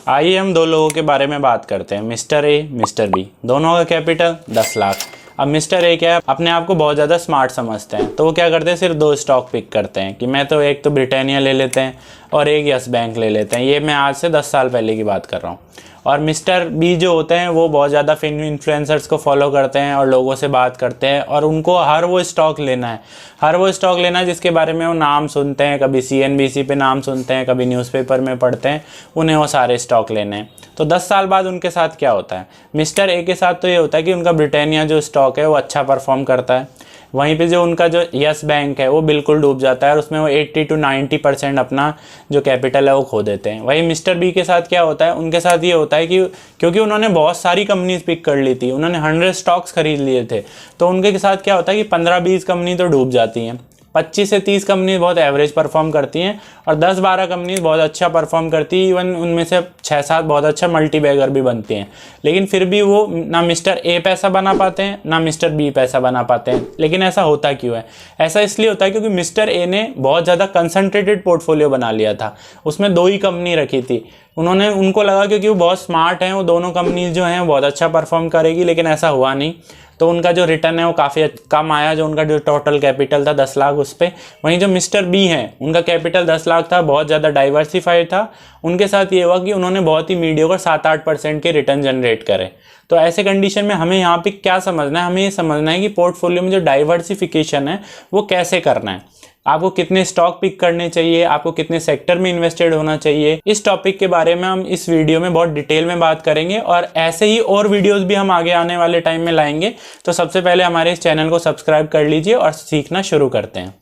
आइए हम दो लोगों के बारे में बात करते हैं, मिस्टर ए मिस्टर बी। दोनों का कैपिटल 10 लाख। अब मिस्टर ए क्या है, अपने आप को बहुत ज़्यादा स्मार्ट समझते हैं, तो वो क्या करते हैं, सिर्फ दो स्टॉक पिक करते हैं कि मैं तो एक तो ब्रिटानिया ले लेते हैं और एक यस बैंक ले लेते हैं। ये मैं आज से 10 साल पहले की बात कर रहा हूँ। और मिस्टर बी जो होते हैं वो बहुत ज़्यादा इन्फ्लुएंसर्स को फॉलो करते हैं और लोगों से बात करते हैं, और उनको हर वो स्टॉक लेना है जिसके बारे में वो नाम सुनते हैं। कभी CNBC पे नाम सुनते हैं, कभी न्यूज़पेपर में पढ़ते हैं, उन्हें वो सारे स्टॉक लेने हैं। तो 10 साल बाद उनके साथ क्या होता है, मिस्टर ए के साथ तो ये होता है कि उनका ब्रिटानिया जो स्टॉक है वो अच्छा परफॉर्म करता है। वहीं पे जो उनका जो यस बैंक है वो बिल्कुल डूब जाता है और उसमें वो 80 to 90% अपना जो कैपिटल है वो खो देते हैं। वहीं मिस्टर बी के साथ क्या होता है, उनके साथ ये होता है कि क्योंकि उन्होंने बहुत सारी कंपनीज पिक कर ली थी, उन्होंने 100 स्टॉक्स खरीद लिए थे, तो उनके साथ क्या होता है कि 15-20 कंपनी तो डूब जाती हैं, 25 से 30 कंपनी बहुत एवरेज परफॉर्म करती हैं और 10-12 कंपनी बहुत अच्छा परफॉर्म करती है। इवन उनमें से 6-7 बहुत अच्छा मल्टी बैगर भी बनती हैं। लेकिन फिर भी वो ना मिस्टर ए पैसा बना पाते हैं ना मिस्टर बी पैसा बना पाते हैं। लेकिन ऐसा होता क्यों है? ऐसा इसलिए होता है क्योंकि मिस्टर ए ने बहुत ज़्यादा कंसंट्रेटेड पोर्टफोलियो बना लिया था, उसमें 2 ही कंपनी रखी थी। उनको लगा क्योंकि वो बहुत स्मार्ट हैं, वो दोनों कंपनीज जो हैं बहुत अच्छा परफॉर्म करेगी, लेकिन ऐसा हुआ नहीं। तो उनका जो रिटर्न है वो काफ़ी कम आया, जो उनका जो टोटल कैपिटल था 10 लाख उस पर। वहीं जो मिस्टर बी हैं उनका कैपिटल 10 लाख था, बहुत ज़्यादा डाइवर्सिफाइड था। उनके साथ ये हुआ कि उन्होंने बहुत ही मीडियोकर 7-8% के रिटर्न जनरेट करे। तो ऐसे कंडीशन में हमें यहाँ पे क्या समझना है, हमें ये समझना है कि पोर्टफोलियो में जो डाइवर्सिफिकेशन है वो कैसे करना है। आपको कितने स्टॉक पिक करने चाहिए, आपको कितने सेक्टर में इन्वेस्टेड होना चाहिए, इस टॉपिक के बारे में हम इस वीडियो में बहुत डिटेल में बात करेंगे। और ऐसे ही और वीडियोस भी हम आगे आने वाले टाइम में लाएंगे। तो सबसे पहले हमारे इस चैनल को सब्सक्राइब कर लीजिए और सीखना शुरू करते हैं।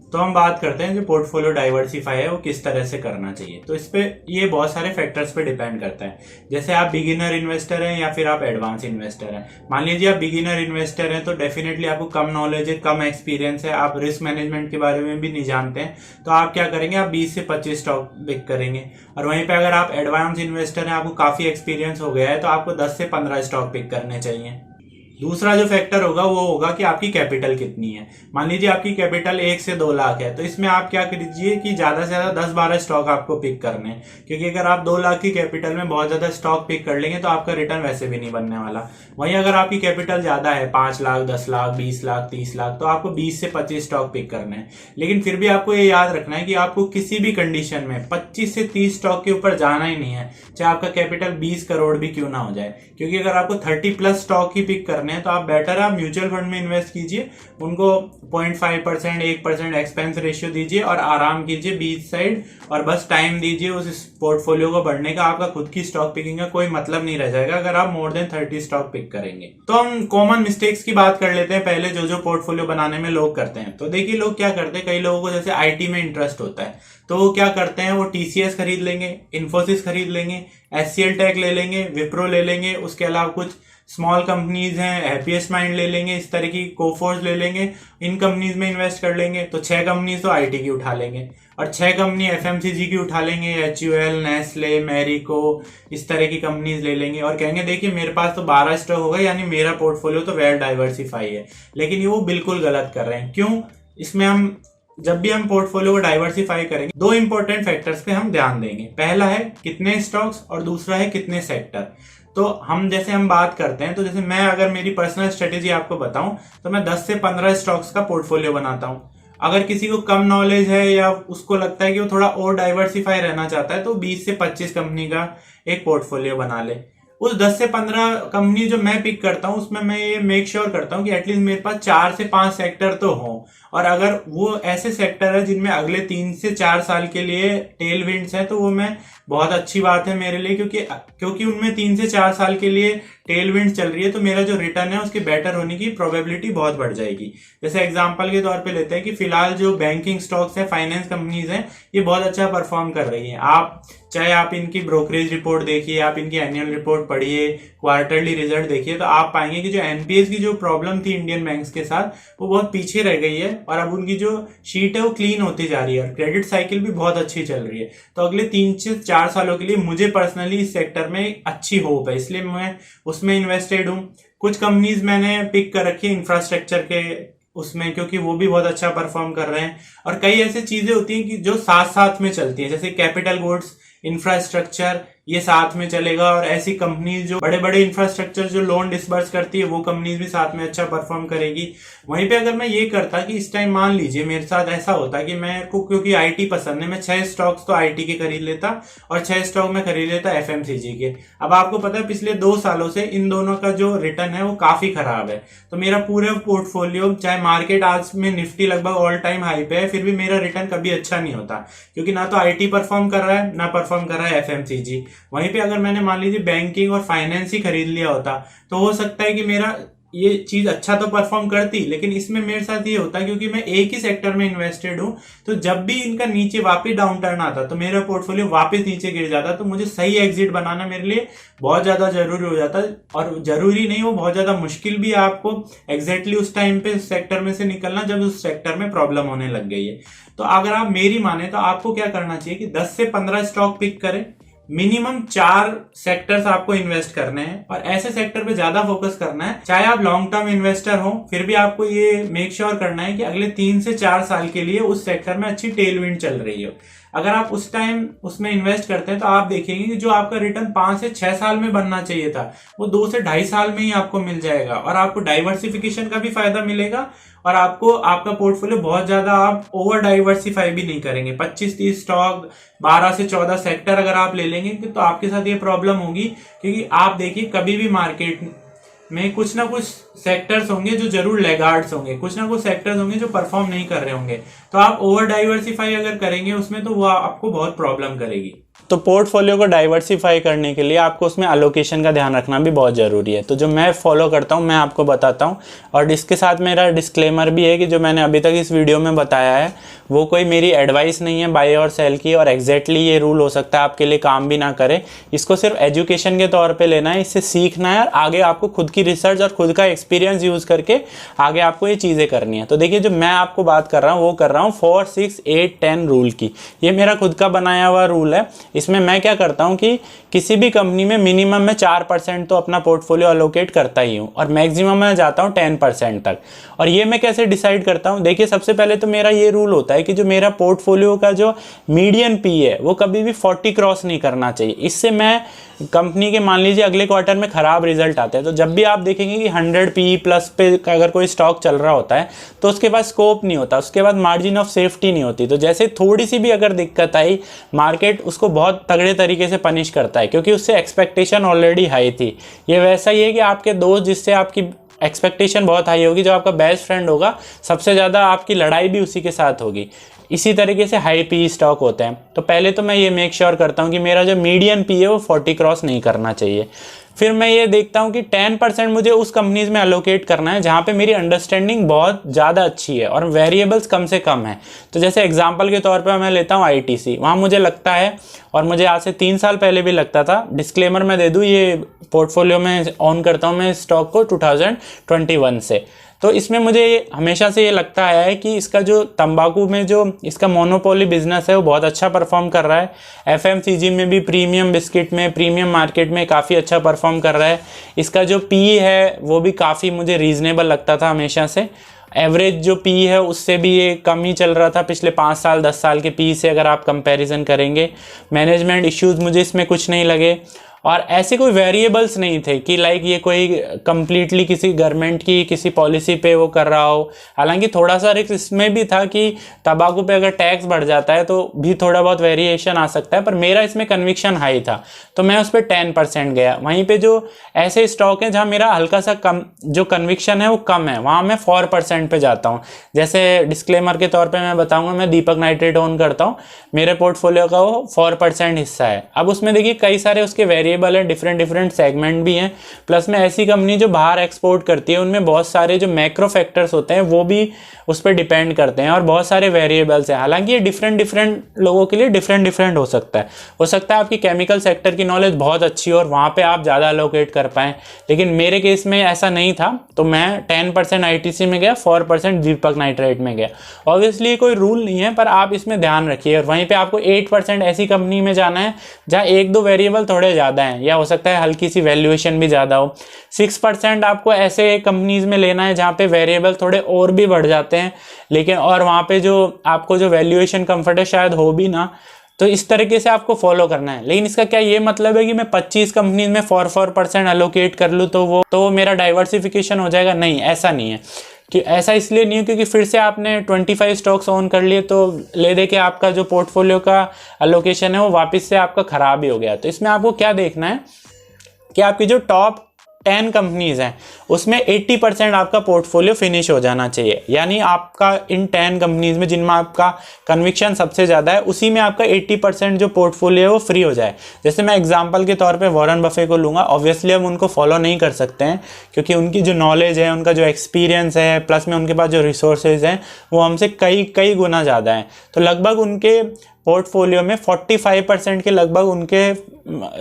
तो हम बात करते हैं जो पोर्टफोलियो डाइवर्सिफाई है वो किस तरह से करना चाहिए। तो इस पे ये बहुत सारे फैक्टर्स पे डिपेंड करता है। जैसे आप बिगिनर इन्वेस्टर हैं या फिर आप एडवांस इन्वेस्टर हैं। मान लीजिए आप बिगिनर इन्वेस्टर हैं तो डेफिनेटली आपको कम नॉलेज है, कम एक्सपीरियंस है, आप रिस्क मैनेजमेंट के बारे में भी नहीं जानते हैं। तो आप क्या करेंगे, आप 20 से 25 स्टॉक पिक करेंगे। और वहीं पर अगर आप एडवांस इन्वेस्टर हैं, आपको काफी एक्सपीरियंस हो गया है, तो आपको 10 से 15 स्टॉक पिक करने चाहिए। दूसरा जो फैक्टर होगा वो होगा कि आपकी कैपिटल कितनी है। मान लीजिए आपकी कैपिटल 1 से 2 लाख है, तो इसमें आप क्या कीजिए कि ज्यादा से ज्यादा 10-12 स्टॉक आपको पिक करने हैं। क्योंकि अगर आप 2 लाख की कैपिटल में बहुत ज्यादा स्टॉक पिक कर लेंगे तो आपका रिटर्न वैसे भी नहीं बनने वाला। वहीं अगर आपकी कैपिटल ज्यादा है, 5 लाख, 10 लाख, 20 लाख, 30 लाख, तो आपको 20 से 25 स्टॉक पिक करने हैं। लेकिन फिर भी आपको ये याद रखना है कि आपको किसी भी कंडीशन में 25 से 30 स्टॉक के ऊपर जाना ही नहीं है, चाहे आपका कैपिटल 20 करोड़ भी क्यों ना हो जाए। क्योंकि अगर आपको 30+ स्टॉक ही पिक करने हैं तो आप बेटर आप म्यूचुअल फंड में इन्वेस्ट कीजिए, उनको 0.5%, 1% एक्सपेंस रेशियो दीजिए और आराम कीजिए बीच साइड, और बस टाइम दीजिए उस पोर्टफोलियो को बढ़ने का। आपका खुद की स्टॉक पिकिंग का कोई मतलब नहीं रह जाएगा अगर आप मोर देन 30 स्टॉक पिक करेंगे। तो हम कॉमन मिस्टेक्स की बात कर लेते हैं पहले, जो पोर्टफोलियो बनाने में लोग करते हैं। तो देखिए लोग क्या करते हैं, कई लोगों को जैसे IT में इंटरेस्ट होता है, तो वो क्या करते हैं, वो TCS खरीद लेंगे, इन्फोसिस खरीद लेंगे, HCL टेक ले लेंगे, विप्रो ले लेंगे, उसके अलावा कुछ स्मॉल कंपनीज हैं, हैप्पीएस्ट माइंड ले लेंगे, इस तरह की कोफोर्स ले लेंगे, इन कंपनीज में इन्वेस्ट कर लेंगे। तो 6 कंपनीज तो IT की उठा लेंगे और 6 कंपनी FMCG की उठा लेंगे, HUL, नेस्ले, मैरिको, इस तरह की कंपनीज ले लेंगे और कहेंगे देखिए मेरे पास तो 12 स्टॉक होगा, यानी मेरा पोर्टफोलियो तो वेल डाइवर्सिफाई है। लेकिन ये वो बिल्कुल गलत कर रहे हैं। क्यों? इसमें हम जब भी हम पोर्टफोलियो को डाइवर्सिफाई करेंगे 2 इंपॉर्टेंट फैक्टर्स पे हम ध्यान देंगे। पहला है कितने स्टॉक्स और दूसरा है कितने सेक्टर। तो हम बात करते हैं, तो जैसे मैं अगर मेरी पर्सनल स्ट्रेटेजी आपको बताऊं तो मैं 10 से 15 स्टॉक्स का पोर्टफोलियो बनाता हूं। अगर किसी को कम नॉलेज है या उसको लगता है कि वो थोड़ा और डाइवर्सिफाई रहना चाहता है तो 20 से 25 कंपनी का एक पोर्टफोलियो बना ले। उस 10 से 15 कंपनी जो मैं पिक करता हूं उसमें मैं ये मेक श्योर करता हूं कि एटलीस्ट मेरे पास 4 से 5 सेक्टर तो हो, और अगर वो ऐसे सेक्टर है जिनमें अगले 3 से 4 साल के लिए टेल विंड्स है तो वो मैं बहुत अच्छी बात है मेरे लिए, क्योंकि उनमें 3 से 4 साल के लिए टेल विंड चल रही है, तो मेरा जो रिटर्न है उसके बेटर होने की प्रोबेबिलिटी बहुत बढ़ जाएगी। जैसे एग्जांपल के तौर पे लेते हैं कि फिलहाल जो बैंकिंग स्टॉक्स है, फाइनेंस कंपनीज हैं, ये बहुत अच्छा परफॉर्म कर रही हैं। चाहे आप इनकी ब्रोकरेज रिपोर्ट देखिए, आप इनकी एनुअल रिपोर्ट पढ़िए, क्वार्टरली रिजल्ट देखिए, तो आप पाएंगे कि जो NPAs की जो प्रॉब्लम थी इंडियन बैंक्स के साथ वो बहुत पीछे रह गई है और अब उनकी जो शीट है वो क्लीन होती जा रही है और क्रेडिट साइकिल भी बहुत अच्छी चल रही है। तो अगले 3 से 4 सालों के लिए मुझे पर्सनली इस सेक्टर में अच्छी होप है, इसलिए मैं उसमें इन्वेस्टेड हूँ। कुछ कंपनीज मैंने पिक कर रखी है इंफ्रास्ट्रक्चर के उसमें, क्योंकि वो भी बहुत अच्छा परफॉर्म कर रहे हैं। और कई ऐसी चीजें होती हैं कि जो साथ साथ में चलती हैं, जैसे कैपिटल गुड्स, इंफ्रास्ट्रक्चर, ये साथ में चलेगा। और ऐसी कंपनीज जो बड़े बड़े इंफ्रास्ट्रक्चर जो लोन डिसबर्स करती है, वो कंपनीज भी साथ में अच्छा परफॉर्म करेगी। वहीं पे अगर मैं ये करता कि इस टाइम मान लीजिए मेरे साथ ऐसा होता कि मैं को क्योंकि आईटी पसंद है, मैं 6 स्टॉक्स तो आईटी के खरीद लेता और 6 स्टॉक में खरीद लेता एफएमसीजी के। अब आपको पता है पिछले 2 सालों से इन दोनों का जो रिटर्न है वो काफी खराब है। तो मेरा पूरा पोर्टफोलियो, चाहे मार्केट आज में निफ्टी लगभग ऑल टाइम हाई पे है, फिर भी मेरा रिटर्न कभी अच्छा नहीं होता, क्योंकि ना तो आईटी परफॉर्म कर रहा है, ना परफॉर्म कर रहा है एफएमसीजी। वहीं पे अगर मैंने मान लीजिए बैंकिंग और फाइनेंस ही खरीद लिया होता, तो हो सकता है कि मेरा ये चीज अच्छा तो परफॉर्म करती, लेकिन इसमें मेरे साथ ये होता क्योंकि मैं एक ही सेक्टर में इन्वेस्टेड हूं, तो जब भी इनका नीचे वापस डाउन टर्न आता तो मेरा पोर्टफोलियो वापस नीचे गिर जाता। तो मुझे सही एग्जिट बनाना मेरे लिए बहुत ज्यादा जरूरी हो जाता है। और जरूरी नहीं, वो बहुत ज्यादा मुश्किल भी है आपको एग्जैक्टली उस टाइम पे उस सेक्टर में से निकलना जब उस सेक्टर में प्रॉब्लम होने लग गई है। तो अगर आप मेरी माने तो आपको क्या करना चाहिए कि 10 से 15 स्टॉक पिक करें, मिनिमम 4 सेक्टर्स आपको इन्वेस्ट करने हैं और ऐसे सेक्टर पे ज्यादा फोकस करना है। चाहे आप लॉन्ग टर्म इन्वेस्टर हो, फिर भी आपको ये मेक श्योर करना है कि अगले 3 से 4 साल के लिए उस सेक्टर में अच्छी टेलविंड चल रही हो। अगर आप उस टाइम उसमें इन्वेस्ट करते हैं तो आप देखेंगे कि जो आपका रिटर्न 5 से 6 साल में बनना चाहिए था, वो 2 से 2.5 साल में ही आपको मिल जाएगा। और आपको डाइवर्सिफिकेशन का भी फायदा मिलेगा और आपको आपका पोर्टफोलियो बहुत ज्यादा आप ओवर डाइवर्सिफाई भी नहीं करेंगे। 25-30 स्टॉक, 12 से 14 सेक्टर अगर आप ले लेंगे तो आपके साथ ये प्रॉब्लम होगी, क्योंकि आप देखिए कभी भी मार्केट में कुछ ना कुछ सेक्टर्स होंगे जो जरूर लेगार्ड्स होंगे, कुछ ना कुछ सेक्टर्स होंगे जो परफॉर्म नहीं कर रहे होंगे। तो आप ओवर डाइवर्सिफाई अगर करेंगे उसमें, तो वो आपको बहुत प्रॉब्लम करेगी। तो पोर्टफोलियो को डाइवर्सिफाई करने के लिए आपको उसमें अलोकेशन का ध्यान रखना भी बहुत ज़रूरी है। तो जो मैं फॉलो करता हूँ मैं आपको बताता हूँ, और इसके साथ मेरा डिस्क्लेमर भी है कि जो मैंने अभी तक इस वीडियो में बताया है वो कोई मेरी एडवाइस नहीं है बाय और सेल की, और एग्जैक्टली ये रूल हो सकता है आपके लिए काम भी ना करे। इसको सिर्फ एजुकेशन के तौर पे लेना है, इससे सीखना है और आगे आपको खुद की रिसर्च और खुद का एक्सपीरियंस यूज़ करके आगे आपको ये चीज़ें करनी है। तो देखिए जो मैं आपको बात कर रहा हूँ वो कर रहा हूँ 4, 6, 8, 10 रूल की। ये मेरा खुद का बनाया हुआ रूल है। इसमें मैं क्या करता हूँ कि किसी भी कंपनी में मिनिमम मैं 4% तो अपना पोर्टफोलियो अलोकेट करता ही हूँ और मैक्सिमम मैं जाता हूँ 10% तक। और ये मैं कैसे डिसाइड करता हूँ, देखिए सबसे पहले तो मेरा ये रूल होता है कि जो मेरा पोर्टफोलियो का जो मीडियन पी है वो कभी भी 40 क्रॉस नहीं करना चाहिए। इससे मैं कंपनी के मान लीजिए अगले क्वार्टर में खराब रिजल्ट आते हैं, तो जब भी आप देखेंगे कि 100 पी प्लस पे अगर कोई स्टॉक चल रहा होता है तो उसके पास स्कोप नहीं होता, उसके बाद मार्जिन ऑफ सेफ्टी नहीं होती। तो जैसे थोड़ी सी भी अगर दिक्कत आई, मार्केट उसको बहुत तगड़े तरीके से पनिश करता है, क्योंकि उससे एक्सपेक्टेशन ऑलरेडी हाई थी। ये वैसा ही है कि आपके दोस्त जिससे आपकी एक्सपेक्टेशन बहुत हाई होगी, जो आपका बेस्ट फ्रेंड होगा, सबसे ज़्यादा आपकी लड़ाई भी उसी के साथ होगी। इसी तरीके से हाई पी स्टॉक होते हैं। तो पहले तो मैं ये मेक श्योर करता हूँ कि मेरा जो मीडियन पी है वो 40 क्रॉस नहीं करना चाहिए। फिर मैं ये देखता हूँ कि 10% मुझे उस कंपनीज में अलोकेट करना है जहाँ पे मेरी अंडरस्टैंडिंग बहुत ज़्यादा अच्छी है और वेरिएबल्स कम से कम है। तो जैसे एग्जांपल के तौर पे मैं लेता हूँ आईटीसी, वहाँ मुझे लगता है, और मुझे आज से 3 साल पहले भी लगता था, डिस्क्लेमर मैं दे दूँ, ये पोर्टफोलियो में ऑन करता हूँ मैं स्टॉक को 2021 से। तो इसमें मुझे हमेशा से ये लगता आया है कि इसका जो तंबाकू में जो इसका मोनोपोली बिजनेस है वो बहुत अच्छा परफॉर्म कर रहा है। एफएमसीजी में भी, प्रीमियम बिस्किट में, प्रीमियम मार्केट में काफ़ी अच्छा परफॉर्म कर रहा है। इसका जो पी है वो भी काफ़ी मुझे रीज़नेबल लगता था हमेशा से। एवरेज जो पी है उससे भी ये कम ही चल रहा था पिछले 5 साल 10 साल के पी से अगर आप कंपैरिजन करेंगे। मैनेजमेंट इश्यूज मुझे इसमें कुछ नहीं लगे, और ऐसे कोई वेरिएबल्स नहीं थे कि लाइक ये कोई कंप्लीटली किसी गवर्नमेंट की किसी पॉलिसी पे वो कर रहा हो। हालांकि थोड़ा सा रिस्क इसमें भी था कि तंबाकू पे अगर टैक्स बढ़ जाता है तो भी थोड़ा बहुत वेरिएशन आ सकता है, पर मेरा इसमें कन्विक्शन हाई था तो मैं उस पर 10% गया। वहीं पे जो ऐसे स्टॉक हैं जहाँ मेरा हल्का सा कम जो कन्विक्शन है वो कम है, वहाँ मैं 4% पे जाता हूँ। जैसे डिस्क्लेमर के तौर पर मैं बताऊँगा, मैं दीपक नाइट्रेट ओन करता हूँ, मेरे पोर्टफोलियो का वो 4% हिस्सा है। अब उसमें देखिए कई सारे उसके वेरिएबल है, डिफरेंट सेगमेंट भी हैं, प्लस में ऐसी कंपनी जो बाहर एक्सपोर्ट करती है उनमें बहुत सारे जो मैक्रो फैक्टर्स होते हैं वो भी उस पर डिपेंड करते हैं और बहुत सारे वेरिएबल्स हैं। हालांकि ये डिफरेंट लोगों के लिए डिफरेंट हो सकता है आपकी केमिकल सेक्टर की नॉलेज बहुत अच्छी हो और वहाँ पे आप ज़्यादा अलोकेट कर पाएँ, लेकिन मेरे केस में ऐसा नहीं था। तो मैं 10% आईटीसी में गया, 4% दीपक नाइट्रेट में गया। ऑब्वियसली कोई रूल नहीं है, पर आप इसमें ध्यान रखिए। और वहीं पर आपको 8% ऐसी कंपनी में जाना है जहाँ 1-2 वेरिएबल थोड़े ज़्यादा, है, या हो सकता है हल्की सी वैल्यूएशन भी ज़्यादा हो। 6% आपको ऐसे कंपनीज में लेना है जहाँ पे वेरिएबल थोड़े और भी बढ़ जाते हैं, लेकिन और वहाँ पे जो आपको जो वैल्यूएशन कंफर्ट है शायद हो भी ना, तो इस तरीके से आपको फॉलो करना है। लेकिन इसका क्या ये मतलब है कि मैं 25 कंपनीज में 4% एलोकेट कर लूँ तो मेरा डाइवर्सिफिकेशन हो जाएगा? नहीं, ऐसा नहीं है। कि ऐसा इसलिए नहीं है क्योंकि फिर से आपने 25 स्टॉक्स ओन कर लिए तो ले दे के आपका जो पोर्टफोलियो का एलोकेशन है वो वापस से आपका ख़राब ही हो गया। तो इसमें आपको क्या देखना है कि आपकी जो टॉप 10 कंपनीज हैं उसमें 80% आपका पोर्टफोलियो फिनिश हो जाना चाहिए। यानी आपका इन 10 कंपनीज में जिनमें आपका कन्विक्शन सबसे ज़्यादा है उसी में आपका 80% जो पोर्टफोलियो है वो फ्री हो जाए। जैसे मैं एग्जांपल के तौर पे वॉरेन बफे को लूँगा। ऑब्वियसली हम उनको फॉलो नहीं कर सकते हैं क्योंकि उनकी जो नॉलेज है, उनका जो एक्सपीरियंस है, प्लस में उनके पास जो रिसोर्सेज हैं वो हमसे कई गुना ज़्यादा है। तो लगभग उनके पोर्टफोलियो में 45% के लगभग उनके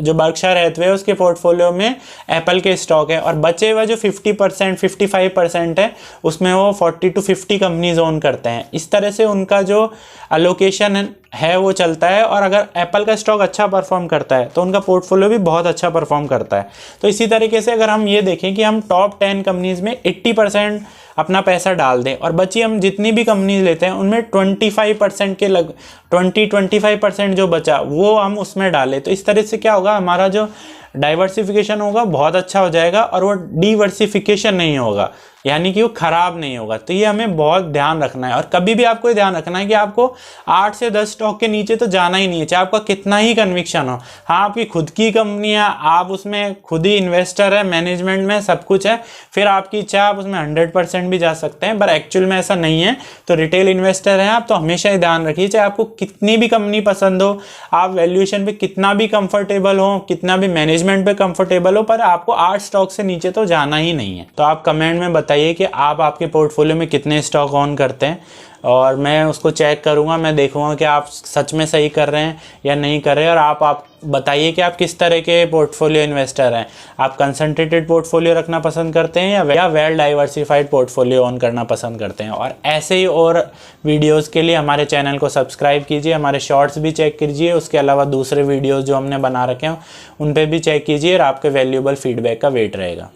जो बर्कशायर हैथवे है उसके पोर्टफोलियो में एप्पल के स्टॉक है, और बचे हुए जो 55% है उसमें वो 40 to 50 कंपनीज ओन करते हैं। इस तरह से उनका जो एलोकेशन है वो चलता है, और अगर एप्पल का स्टॉक अच्छा परफॉर्म करता है तो उनका पोर्टफोलियो भी बहुत अच्छा परफॉर्म करता है। तो इसी तरीके से अगर हम ये देखें कि हम टॉप 10 कंपनीज में 80% अपना पैसा डाल दें और बची हम जितनी भी कंपनीज लेते हैं उनमें 25% के 20-25% जो बचा वो हम उसमें डालें, तो इस तरह से क्या होगा, हमारा जो डाइवर्सिफिकेशन होगा बहुत अच्छा हो जाएगा और वो डिवर्सिफिकेशन नहीं होगा, यानी कि वो ख़राब नहीं होगा। तो ये हमें बहुत ध्यान रखना है, और कभी भी आपको ये ध्यान रखना है कि आपको 8 से 10 स्टॉक के नीचे तो जाना ही नहीं है, चाहे आपका कितना ही कन्विक्शन हो। हाँ, आपकी खुद की कंपनी है, आप उसमें खुद ही इन्वेस्टर है, मैनेजमेंट में सब कुछ है, फिर आपकी इच्छा आप उसमें 100% भी जा सकते हैं, पर एक्चुअल में ऐसा नहीं है। तो रिटेल इन्वेस्टर हैं आप तो हमेशा ही ध्यान रखिए, चाहे आपको कितनी भी कंपनी पसंद हो, आप वैल्यूएशन पे कितना भी कंफर्टेबल हो, कितना भी मैनेजमेंट पे कंफर्टेबल हो, पर आपको 8 स्टॉक से नीचे तो जाना ही नहीं है। तो आप कमेंट में बताइए कि आप आपके पोर्टफोलियो में कितने स्टॉक ऑन करते हैं, और मैं उसको चेक करूंगा, मैं देखूंगा कि आप सच में सही कर रहे हैं या नहीं कर रहे हैं। और आप बताइए कि आप किस तरह के पोर्टफोलियो इन्वेस्टर हैं, आप कंसंट्रेटेड पोर्टफोलियो रखना पसंद करते हैं या वेल डाइवर्सिफाइड पोर्टफोलियो ऑन करना पसंद करते हैं। और ऐसे ही और वीडियोस के लिए हमारे चैनल को सब्सक्राइब कीजिए, हमारे शॉर्ट्स भी चेक कीजिए, उसके अलावा दूसरे वीडियोज़ जो हमने बना रखे हैं उन पर भी चेक कीजिए, और आपके वैल्यूएबल फीडबैक का वेट रहेगा।